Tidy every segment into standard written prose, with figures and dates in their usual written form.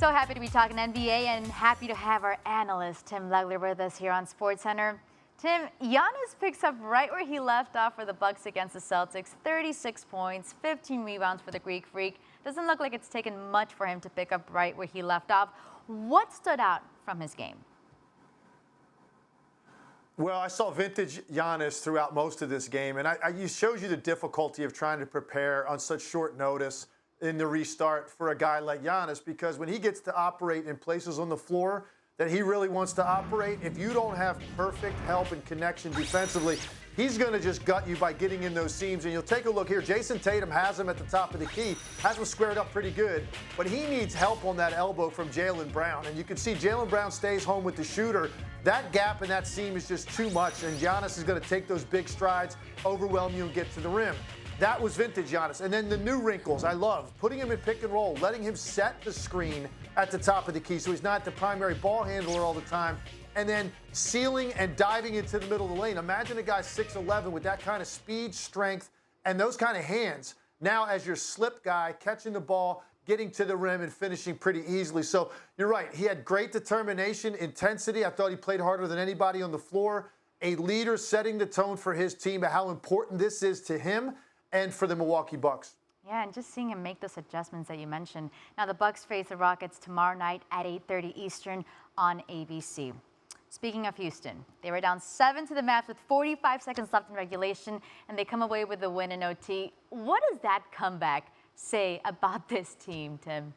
So happy to be talking NBA and happy to have our analyst, Tim Legler, with us here on SportsCenter. Tim, Giannis picks up right where he left off for the Bucks against the Celtics. 36 points, 15 rebounds for the Greek Freak. Doesn't look like it's taken much for him to pick up right where he left off. What stood out from his game? Well, I saw vintage Giannis throughout most of this game, and it shows you the difficulty of trying to prepare on such short notice in the restart for a guy like Giannis, because when he gets to operate in places on the floor that he really wants to operate, if you don't have perfect help and connection defensively, he's going to just gut you by getting in those seams. And you'll take a look here. Jason Tatum has him at the top of the key, has him squared up pretty good, but he needs help on that elbow from Jaylen Brown. And you can see Jaylen Brown stays home with the shooter. That gap in that seam is just too much, and Giannis is going to take those big strides, overwhelm you, and get to the rim. That was vintage Giannis. And then the new wrinkles, I love. Putting him in pick and roll, letting him set the screen at the top of the key so he's not the primary ball handler all the time. And then sealing and diving into the middle of the lane. Imagine a guy 6'11" with that kind of speed, strength, and those kind of hands. Now as your slip guy, catching the ball, getting to the rim, and finishing pretty easily. So you're right. He had great determination, intensity. I thought he played harder than anybody on the floor. A leader setting the tone for his team, how important this is to him and for the Milwaukee Bucks. Yeah, and just seeing him make those adjustments that you mentioned. Now the Bucks face the Rockets tomorrow night at 8:30 Eastern on ABC. Speaking of Houston, they were down 7 to the Mavs with 45 seconds left in regulation, and they come away with the win in OT. What does that comeback say about this team, Tim?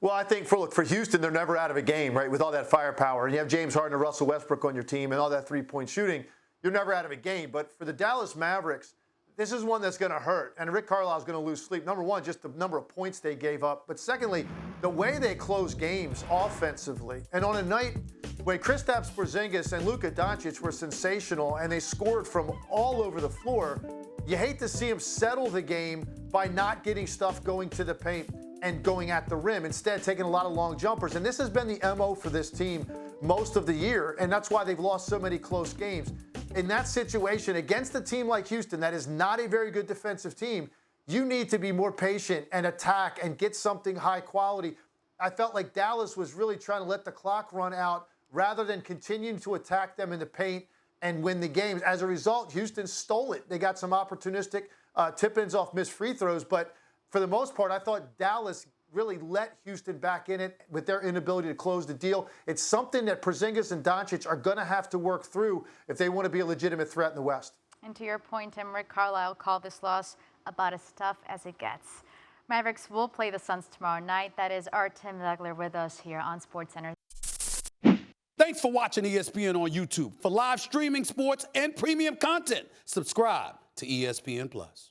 Well, I think for Houston, they're never out of a game, right? With all that firepower, and you have James Harden and Russell Westbrook on your team and all that three-point shooting, you're never out of a game. But for the Dallas Mavericks, this is one that's going to hurt, and Rick Carlisle's going to lose sleep. Number one, just the number of points they gave up. But secondly, the way they close games offensively. And on a night when Kristaps Porzingis and Luka Doncic were sensational and they scored from all over the floor, you hate to see them settle the game by not getting stuff going to the paint and going at the rim, instead taking a lot of long jumpers. And this has been the MO for this team most of the year, and that's why they've lost so many close games. In that situation, against a team like Houston that is not a very good defensive team, you need to be more patient and attack and get something high quality. I felt like Dallas was really trying to let the clock run out rather than continuing to attack them in the paint and win the games. As a result, Houston stole it. They got some opportunistic tip-ins off missed free throws, but for the most part, I thought Dallas really let Houston back in it with their inability to close the deal. It's something that Porzingis and Doncic are going to have to work through if they want to be a legitimate threat in the West. And to your point, Tim, Rick Carlisle called this loss about as tough as it gets. Mavericks will play the Suns tomorrow night. That is our Tim Legler with us here on SportsCenter. Thanks for watching ESPN on YouTube. For live streaming, sports, and premium content, subscribe to ESPN+.